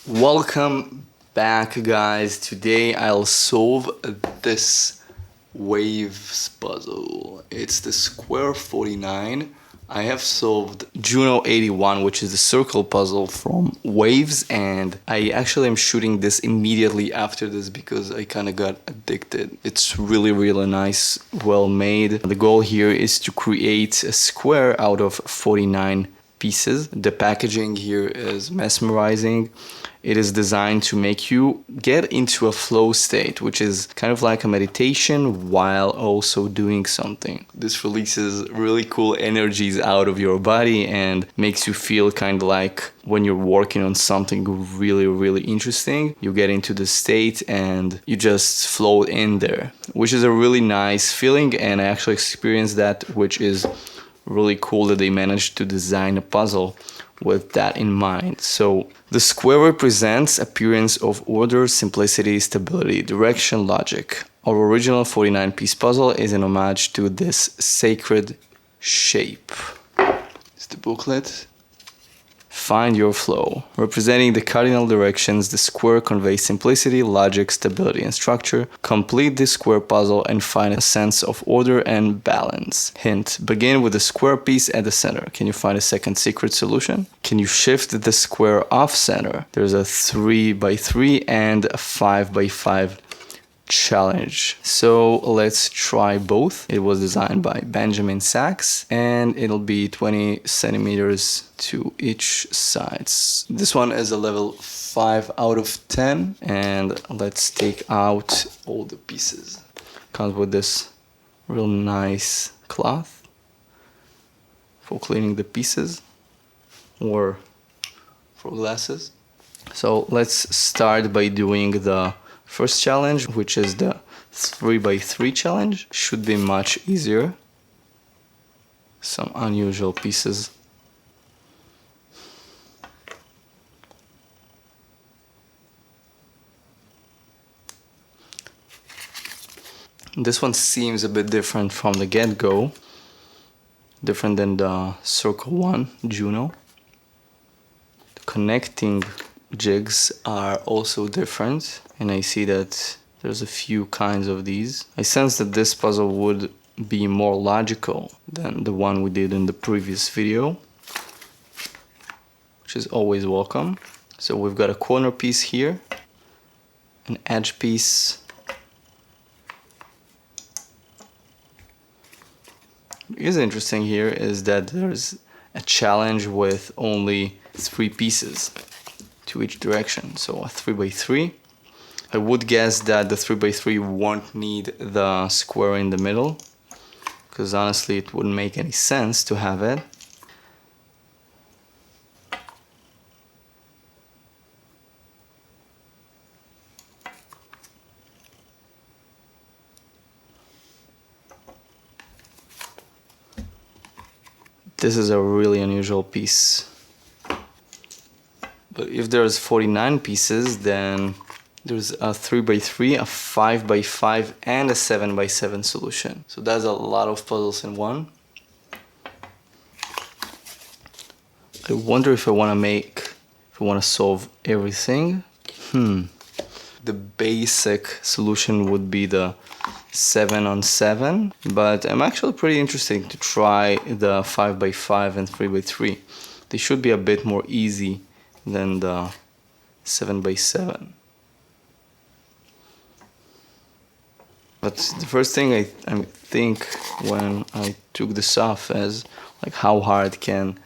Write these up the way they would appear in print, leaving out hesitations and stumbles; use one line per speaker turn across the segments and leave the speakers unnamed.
Welcome back, guys. Today I'll solve this waves puzzle. It's the square 49. I have solved Juno 81, which is the circle puzzle from Waves, and I actually am shooting this immediately after this because I kind of got addicted. It's really nice, well made. The goal here is to create a square out of 49 pieces. The packaging here is mesmerizing. It is designed to make you get into a flow state, which is kind of like a meditation while also doing something. This releases really cool energies out of your body and makes you feel kind of like when you're working on something really interesting. You get into the state and you just float in there, which is a really nice feeling, and I actually experienced that, which is really cool that they managed to design a puzzle with that in mind. So the square represents appearance of order, simplicity, stability, direction, logic. Our original 49-piece puzzle is an homage to this sacred shape. It's the booklet. Find your flow. Representing the cardinal directions, the square conveys simplicity, logic, stability, and structure. Complete this square puzzle and find a sense of order and balance. Hint: begin with the square piece at the center. Can you find a second secret solution? Can you shift the square off center? There's a 3x3 and a 5x5 challenge. So let's try both. It was designed by Benjamin Sachs and it'll be 20 centimeters to each sides. This one is a level 5 out of 10, and let's take out all the pieces. Comes with this real nice cloth for cleaning the pieces or for glasses. So let's start by doing the first challenge, which is the 3x3 challenge. Should be much easier. Some unusual pieces. This one seems a bit different from the get-go, different than the circle one, Juno. The connecting jigs are also different, and I see that there's a few kinds of these. I sense that this puzzle would be more logical than the one we did in the previous video, which is always welcome. So we've got a corner piece here, an edge piece, what is interesting here is that there's a challenge with only 3 pieces to each direction, so a 3x3. I would guess that the 3x3 won't need the square in the middle, because honestly it wouldn't make any sense to have it. This is a really unusual piece. But if there's 49 pieces, then there's a 3x3, a 5x5, and a 7x7 solution. So that's a lot of puzzles in one. I wonder if I want to solve everything. The basic solution would be the 7-on-7, but I'm actually pretty interested to try the 5x5 and 3x3. They should be a bit more easy than the 7x7. But the first thing I think when I took this off is like, how hard can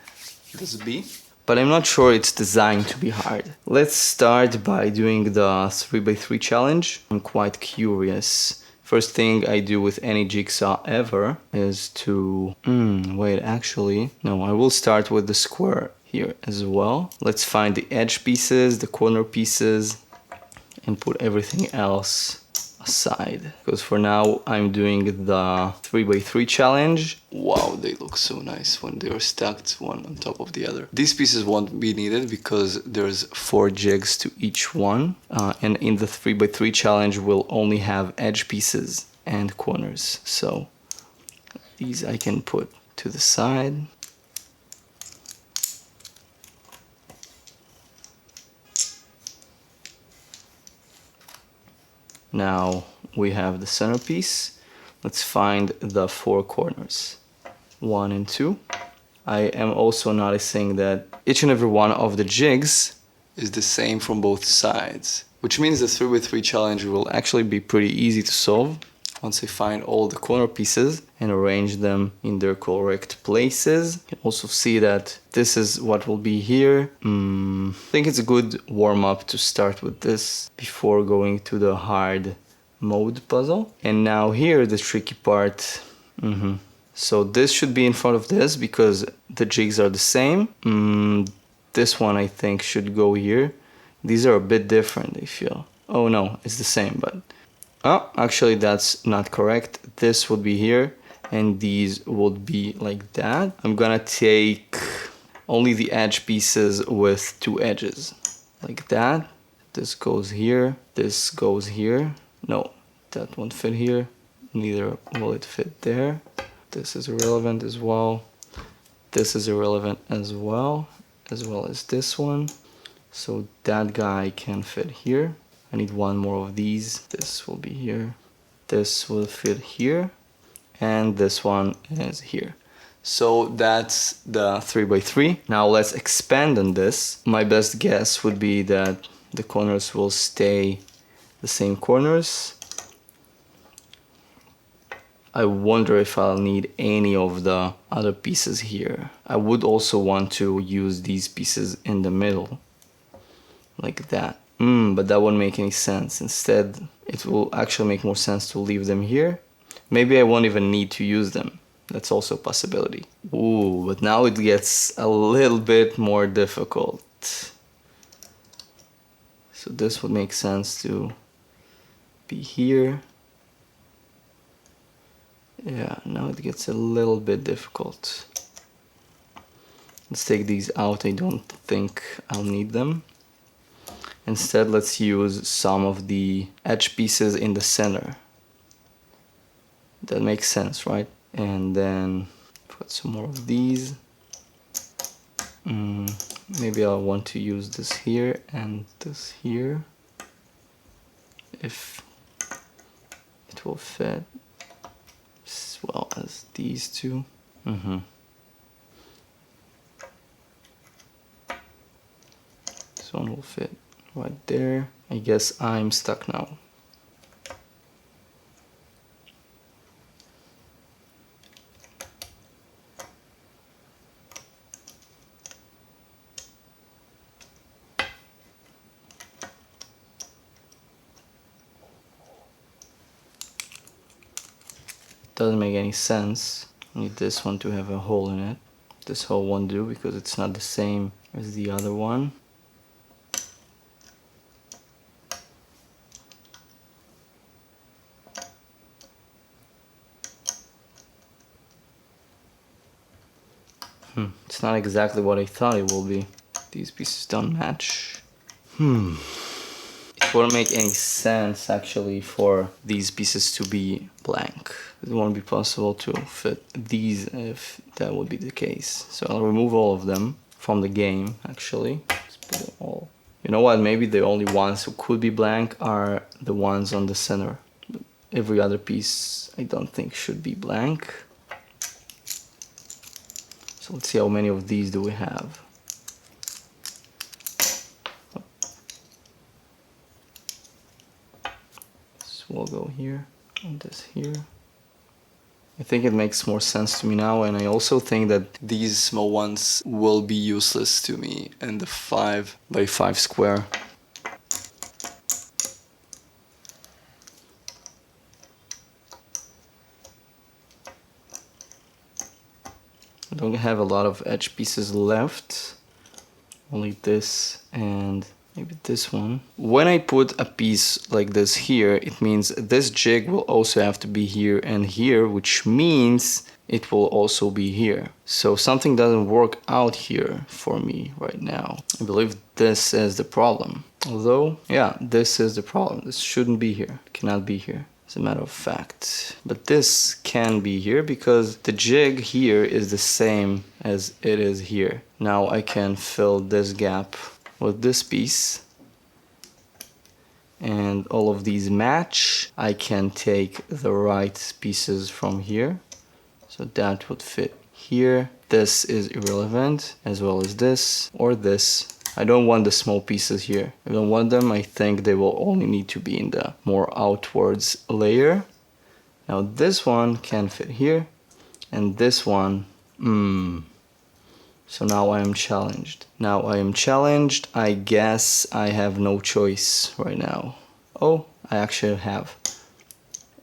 this be? But I'm not sure it's designed to be hard. Let's start by doing the 3x3 challenge. I'm quite curious. First thing I do with any jigsaw ever is to... wait, actually... No, I will start with the square here as well. Let's find the edge pieces, the corner pieces, and put everything else aside. Because for now I'm doing the 3x3 challenge. Wow, they look so nice when they are stacked one on top of the other. These pieces won't be needed because there's 4 jigs to each one. And in the 3x3 challenge we'll only have edge pieces and corners. So these I can put to the side. Now we have the centerpiece. Let's find the four corners. 1 and 2. I am also noticing that each and every one of the jigs is the same from both sides, which means the 3x3 challenge will actually be pretty easy to solve once I find all the corner pieces and arrange them in their correct places. You can also see that this is what will be here. I think it's a good warm-up to start with this before going to the hard mode puzzle. And now here the tricky part. So this should be in front of this because the jigs are the same. This one I think should go here. These are a bit different, I feel. Oh no, it's the same, but... Oh, actually that's not correct. This would be here and these would be like that. I'm gonna take only the edge pieces with two edges. Like that. This goes here. This goes here. No, that won't fit here. Neither will it fit there. This is irrelevant as well. This is irrelevant as well as this one. So that guy can fit here. I need one more of these. This will be here. This will fit here. And this one is here. So that's the 3x3. Now let's expand on this. My best guess would be that the corners will stay the same corners. I wonder if I'll need any of the other pieces here. I would also want to use these pieces in the middle, like that. But that won't make any sense. Instead, it will actually make more sense to leave them here. Maybe I won't even need to use them. That's also a possibility. Ooh, but now it gets a little bit more difficult. So this would make sense to be here. Yeah, now it gets a little bit difficult. Let's take these out. I don't think I'll need them. Instead, let's use some of the edge pieces in the center. That makes sense, right? And then put some more of these. Maybe I'll want to use this here and this here, if it will fit, as well as these two. This one will fit right there. I guess I'm stuck now. Doesn't make any sense. I need this one to have a hole in it. This hole won't do because it's not the same as the other one. It's not exactly what I thought it will be. These pieces don't match. It wouldn't make any sense actually for these pieces to be blank. It won't be possible to fit these if that would be the case. So I'll remove all of them from the game actually. Just put them all. You know what, maybe the only ones who could be blank are the ones on the center. But every other piece I don't think should be blank. So let's see how many of these do we have. This will go here and this here. I think it makes more sense to me now, and I also think that these small ones will be useless to me in the 5x5 square. I don't have a lot of edge pieces left, only this and maybe this one. When I put a piece like this here, it means this jig will also have to be here and here, which means it will also be here. So something doesn't work out here for me right now. I believe this is the problem. Although, yeah, this is the problem. This shouldn't be here. It cannot be here, as a matter of fact. But this can be here because the jig here is the same as it is here. Now I can fill this gap with this piece, and all of these match, I can take the right pieces from here. So that would fit here. This is irrelevant, as well as this or this. I don't want the small pieces here. I don't want them. I think they will only need to be in the more outwards layer. Now this one can fit here, and this one, So now I am challenged. I guess I have no choice right now. Oh, I actually have.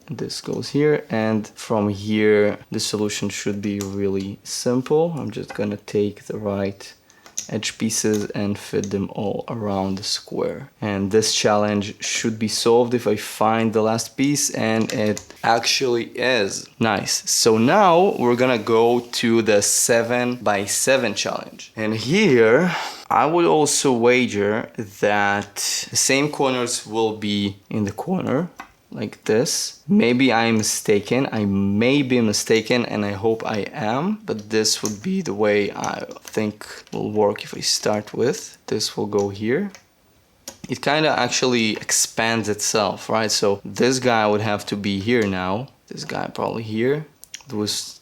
This goes here, and from here the solution should be really simple. I'm just gonna take the right edge pieces and fit them all around the square. And this challenge should be solved if I find the last piece, and it actually is. Nice. So now we're gonna go to the 7x7 challenge. And here I would also wager that the same corners will be in the corner, like this. Maybe I'm mistaken. I may be mistaken, and I hope I am, but this would be the way I think will work if I start with. This will go here. It kind of actually expands itself, right? So this guy would have to be here now. This guy probably here.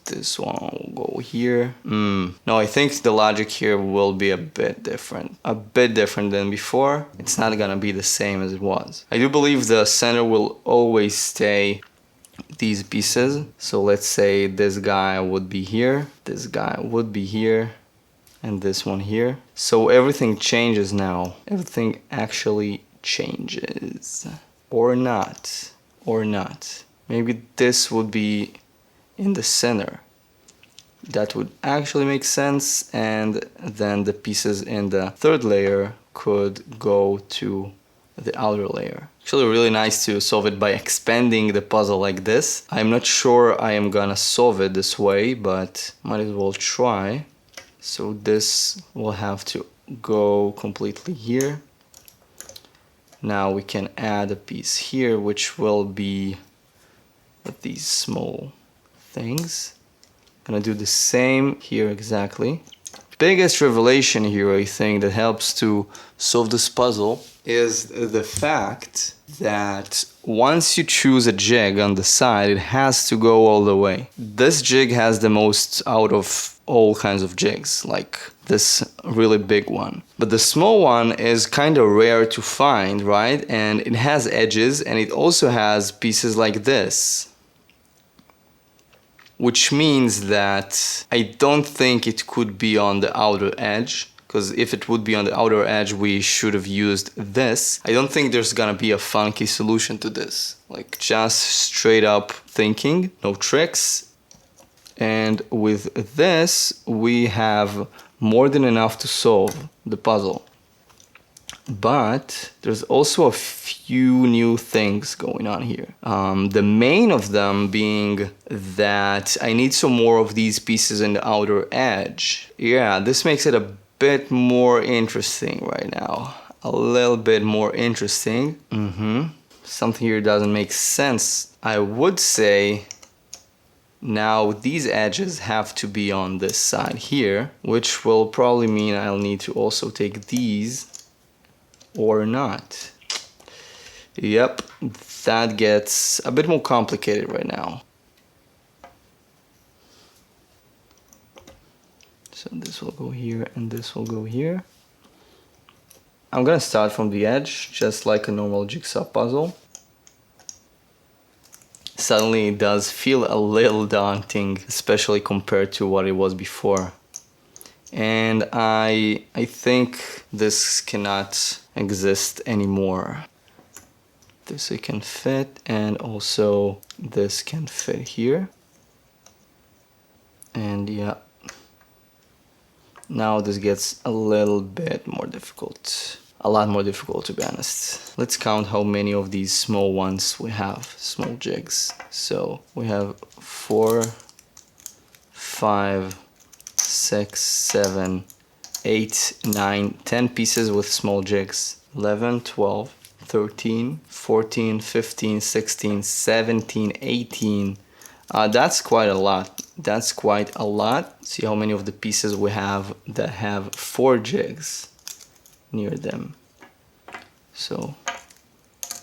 This one will go here. No, I think the logic here will be a bit different. A bit different than before. It's not gonna be the same as it was. I do believe the center will always stay these pieces. So let's say this guy would be here, this guy would be here, and this one here. So everything changes now. Everything actually changes. Or not. Or not. Maybe this would be in the center. That would actually make sense, and then the pieces in the third layer could go to the outer layer. Actually really nice to solve it by expanding the puzzle like this. I'm not sure I am gonna solve it this way, but might as well try. So this will have to go completely here. Now we can add a piece here, which will be with these small things. Gonna do the same here exactly. Biggest revelation here, I think, that helps to solve this puzzle is the fact that once you choose a jig on the side, it has to go all the way. This jig has the most out of all kinds of jigs, like this really big one. But the small one is kind of rare to find, right? And it has edges, and it also has pieces like this. Which means that I don't think it could be on the outer edge, because if it would be on the outer edge, we should have used this. I don't think there's gonna be a funky solution to this. Like, just straight up thinking, no tricks. And with this, we have more than enough to solve the puzzle. But there's also a few new things going on here. The main of them being that I need some more of these pieces in the outer edge. Yeah, this makes it a bit more interesting right now. A little bit more interesting. Something here doesn't make sense. I would say now these edges have to be on this side here, which will probably mean I'll need to also take these or not. Yep, that gets a bit more complicated right now. So this will go here and this will go here. I'm gonna start from the edge, just like a normal jigsaw puzzle. Suddenly it does feel a little daunting, especially compared to what it was before. And I think this cannot exist anymore. This it can fit, and also this can fit here. And yeah, now this gets a little bit more difficult. A lot more difficult, to be honest. Let's count how many of these small ones we have, small jigs. So we have 4, 5, 6, 7, 8, 9, 10 pieces with small jigs. 11, 12, 13, 14, 15, 16, 17, 18. That's quite a lot. That's quite a lot. See how many of the pieces we have that have 4 jigs near them. So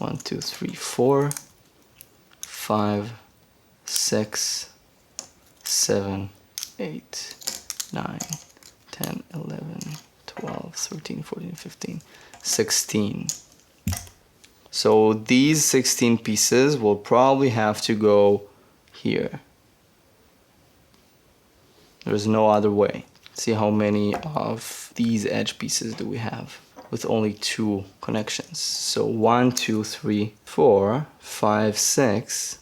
1, 2, 3, 4, 5, 6, 7, 8, 9, 10, 11, 12, 13, 14, 15, 16. So these 16 pieces will probably have to go here. There's no other way. See how many of these edge pieces do we have with only 2 connections. So 1, 2, 3, 4, 5, 6,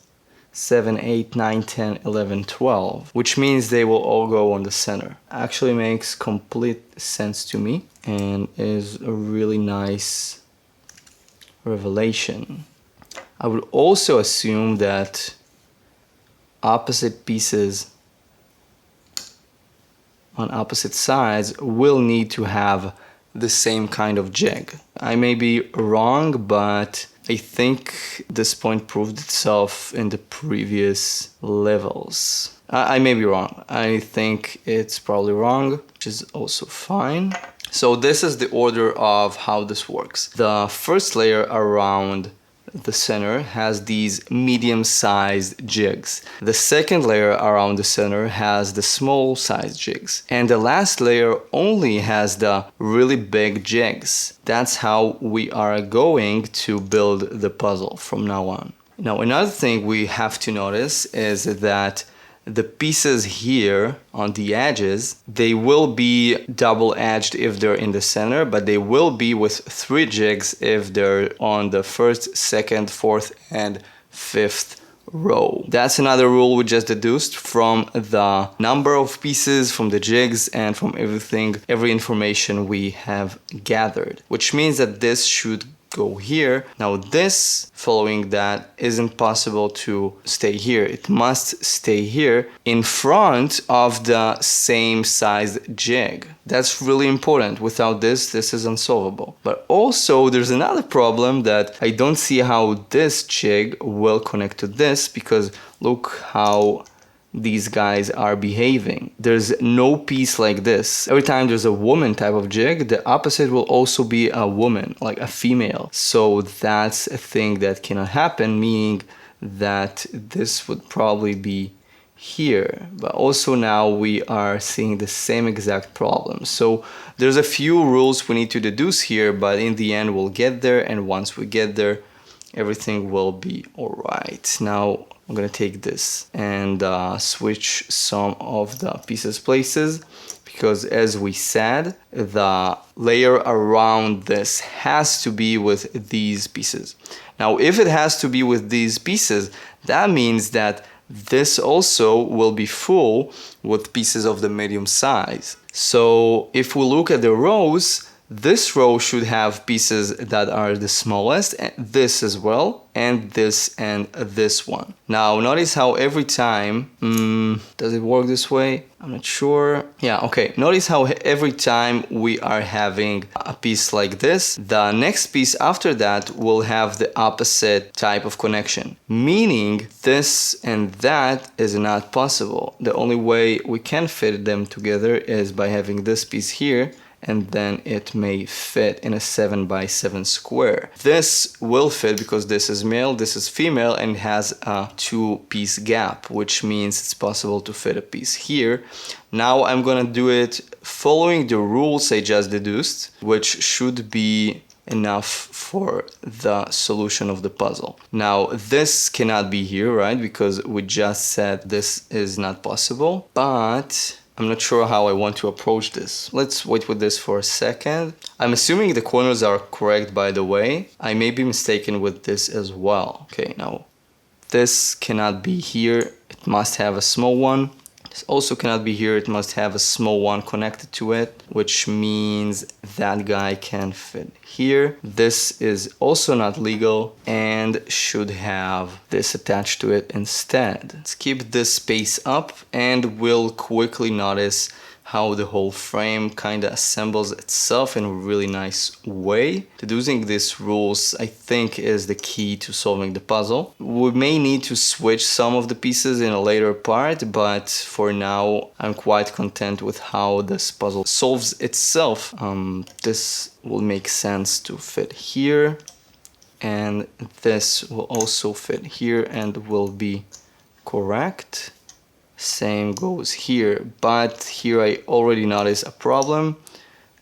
7, 8, 9, 10, 11, 12, which means they will all go on the center. Actually makes complete sense to me and is a really nice revelation. I would also assume that opposite pieces on opposite sides will need to have the same kind of jig. I may be wrong, but I think this point proved itself in the previous levels. I may be wrong. I think it's probably wrong, which is also fine. So this is the order of how this works. The first layer around the center has these medium-sized jigs. The second layer around the center has the small-sized jigs. And the last layer only has the really big jigs. That's how we are going to build the puzzle from now on. Now, another thing we have to notice is that the pieces here on the edges, they will be double-edged if they're in the center, but they will be with 3 jigs if they're on the first, second, fourth, and fifth row. That's another rule we just deduced from the number of pieces, from the jigs, and from every information we have gathered, which means that this should go here. Now this, following that, isn't possible to stay here. It must stay here in front of the same size jig. That's really important. Without this, this is unsolvable. But also there's another problem that I don't see how this jig will connect to this, because look how these guys are behaving. There's no piece like this. Every time there's a woman type of jig, the opposite will also be a woman, like a female. So that's a thing that cannot happen, meaning that this would probably be here. But also now we are seeing the same exact problem. So there's a few rules we need to deduce here, but in the end we'll get there, and once we get there, everything will be all right. Now I'm gonna take this and switch some of the pieces places, because as we said, the layer around this has to be with these pieces. Now if it has to be with these pieces, that means that this also will be full with pieces of the medium size. So if we look at the rows, this row should have pieces that are the smallest, and this as well, and this one. Now notice how every time, does it work this way? I'm not sure. Yeah, okay. Notice how every time we are having a piece like this, the next piece after that will have the opposite type of connection. Meaning this and that is not possible. The only way we can fit them together is by having this piece here, and then it may fit in a 7 by 7 square. This will fit because this is male, this is female, and has a 2-piece gap, which means it's possible to fit a piece here. Now I'm gonna do it following the rules I just deduced, which should be enough for the solution of the puzzle. Now this cannot be here, right? Because we just said this is not possible, but I'm not sure how I want to approach this. Let's wait with this for a second. I'm assuming the corners are correct, by the way. I may be mistaken with this as well. Okay, now this cannot be here. It must have a small one. This also cannot be here. It must have a small one connected to it, which means that guy can fit here. This is also not legal and should have this attached to it instead. Let's keep this space up and we'll quickly notice how the whole frame kind of assembles itself in a really nice way. Deducing these rules, I think, is the key to solving the puzzle. We may need to switch some of the pieces in a later part, but for now, I'm quite content with how this puzzle solves itself. This will make sense to fit here. and this will also fit here and will be correct. Same goes here, but here I already noticed a problem.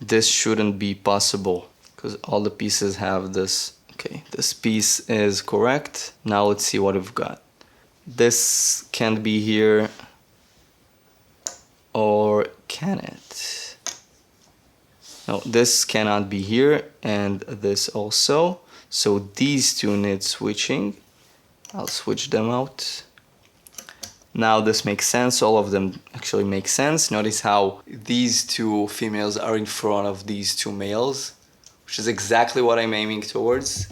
This shouldn't be possible because all the pieces have this. Okay, this piece is correct. Now let's see what we've got. This can't be here, or can it? No, this cannot be here, and this also. So these two need switching. I'll switch them out. Now this makes sense, all of them actually make sense. Notice how these two females are in front of these two males, which is exactly what I'm aiming towards.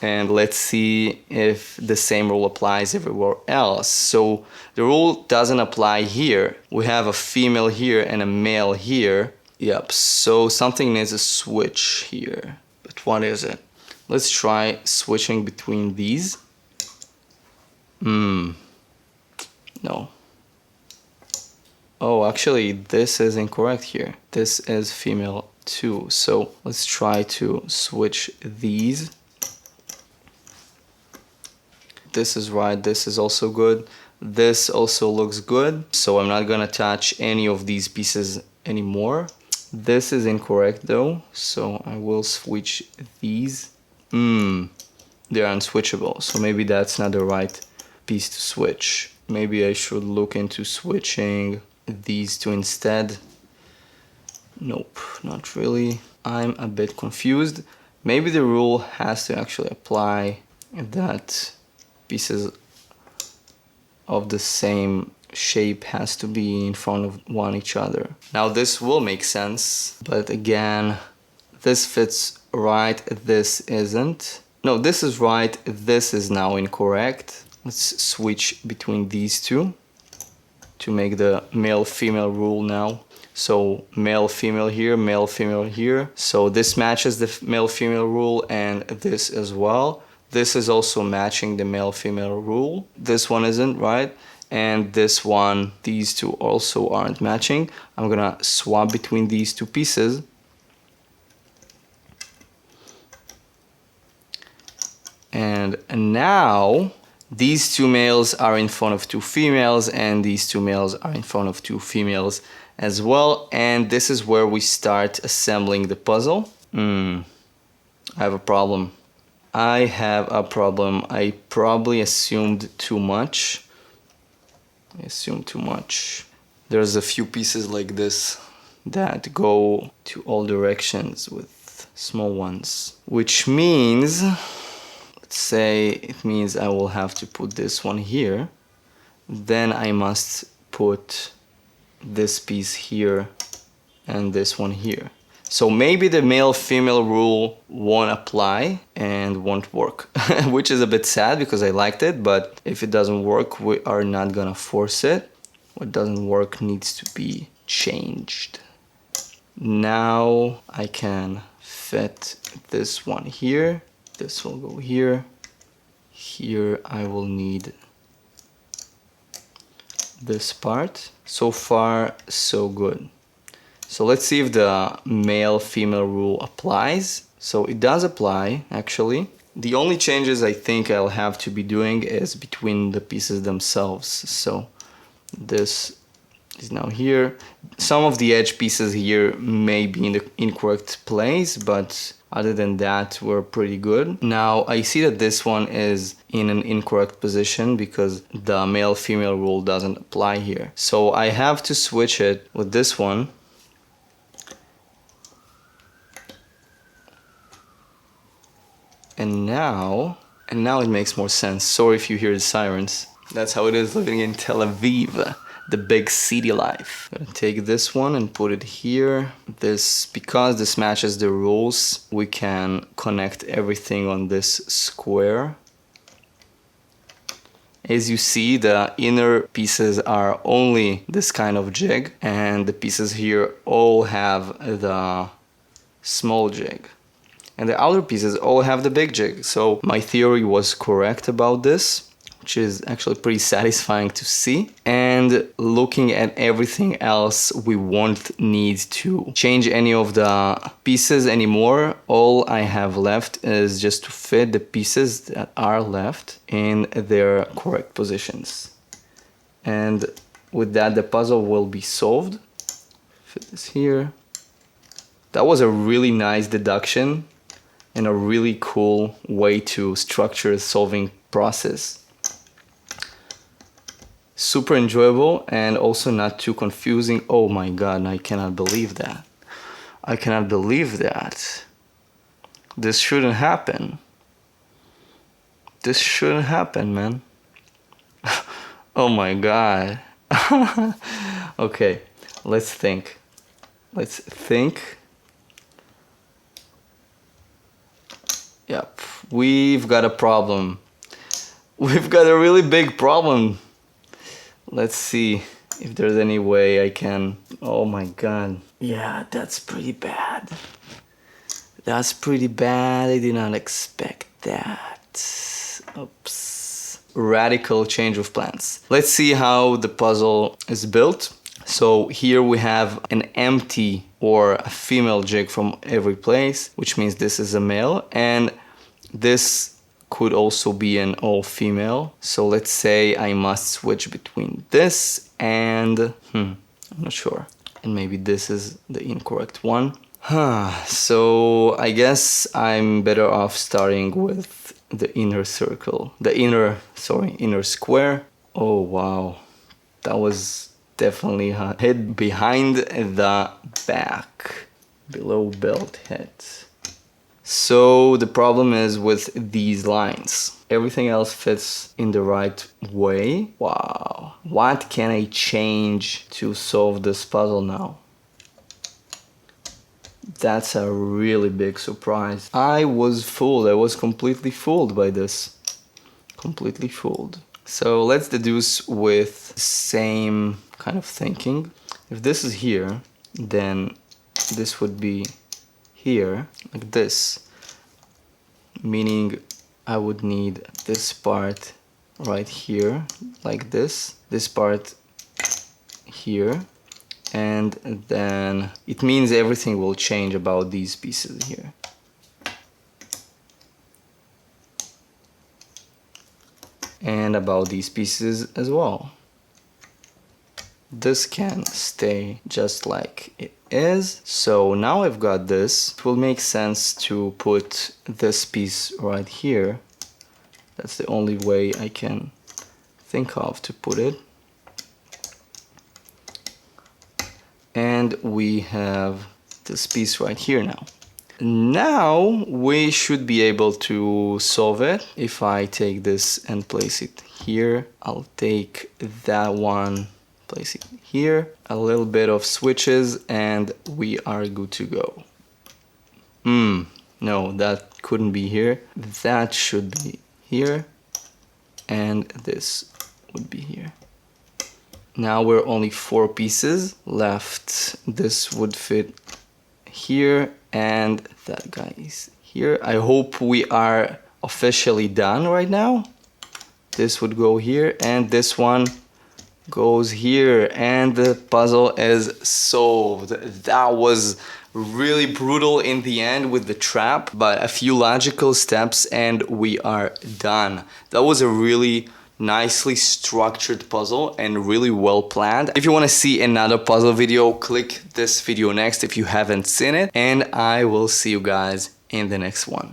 And let's see if the same rule applies everywhere else. So the rule doesn't apply here. We have a female here and a male here. Yep, so something needs a switch here. But what is it? Let's try switching between these. No. Oh, actually, this is incorrect here. This is female too. So let's try to switch these. This is right, this is also good. This also looks good. So I'm not gonna touch any of these pieces anymore. This is incorrect though. So I will switch these. They're unswitchable. So maybe that's not the right piece to switch. Maybe I should look into switching these two instead. Nope, not really. I'm a bit confused. Maybe the rule has to actually apply that pieces of the same shape has to be in front of one each other. Now this will make sense, but again, this fits right, this isn't. No, this is right, this is now incorrect. Let's switch between these two to make the male-female rule now. So male-female here, male-female here. So this matches the male-female rule and this as well. This is also matching the male-female rule. This one isn't, right? And this one, these two also aren't matching. I'm gonna swap between these two pieces. And now these two males are in front of two females, and these two males are in front of two females as well. And this is where we start assembling the puzzle. I have a problem. I probably assumed too much. There's a few pieces like this that go to all directions with small ones, which means, let's say it means I will have to put this one here. Then I must put this piece here and this one here. So maybe the male-female rule won't apply and won't work, which is a bit sad because I liked it, but if it doesn't work, we are not gonna force it. What doesn't work needs to be changed. Now I can fit this one here. This will go here. Here I will need this part. So far, so good. So let's see if the male-female rule applies. So it does apply, actually. The only changes I think I'll have to be doing is between the pieces themselves. So this is now here. Some of the edge pieces here may be in the incorrect place, but other than that, we're pretty good. Now I see that this one is in an incorrect position because the male-female rule doesn't apply here. So I have to switch it with this one. And now it makes more sense. Sorry if you hear the sirens. That's how it is living in Tel Aviv, the big city life. I'm gonna take this one and put it here. Because this matches the rules, we can connect everything on this square. As you see, the inner pieces are only this kind of jig, and the pieces here all have the small jig. And the outer pieces all have the big jig. So my theory was correct about this. which is actually pretty satisfying to see. And looking at everything else, we won't need to change any of the pieces anymore. All I have left is just to fit the pieces that are left in their correct positions. And with that, the puzzle will be solved. Fit this here. That was a really nice deduction and a really cool way to structure the solving process. Super enjoyable and also not too confusing. Oh my god, I cannot believe that. I cannot believe that. This shouldn't happen. This shouldn't happen, man. Oh my god. Okay, let's think. Let's think. Yep, we've got a problem. We've got a really big problem. Let's see if there's any way I can... Oh my god. Yeah, that's pretty bad. That's pretty bad. I did not expect that. Oops. Radical change of plans. Let's see how the puzzle is built. So here we have an empty or a female jig from every place, which means this is a male, and this could also be an all-female. So let's say I must switch between this and I'm not sure, and maybe this is the incorrect one. So I guess I'm better off starting with the inner circle, the inner square. Oh wow, that was definitely a hit behind the back, below belt head. So the problem is with these lines. Everything else fits in the right way. Wow. What can I change to solve this puzzle now? That's a really big surprise. I was fooled. I was completely fooled by this. Completely fooled. So let's deduce with the same kind of thinking. If this is here, then this would be here, like this. Meaning I would need this part right here, like this. This part here. And then it means everything will change about these pieces here. And about these pieces as well. This can stay just like it is. So now I've got this. It will make sense to put this piece right here. That's the only way I can think of to put it. And we have this piece right here now. Now we should be able to solve it. If I take this and place it here, I'll take that one, place it here, a little bit of switches, and we are good to go. No, that couldn't be here. That should be here, and this would be here. Now we're only 4 pieces left. This would fit here, and that guy is here. I hope we are officially done right now. This would go here, and this one goes here, and the puzzle is solved. That was really brutal in the end with the trap, but a few logical steps and we are done. That was a really nicely structured puzzle and really well planned. If you want to see another puzzle video, click this video next if you haven't seen it, and I will see you guys in the next one.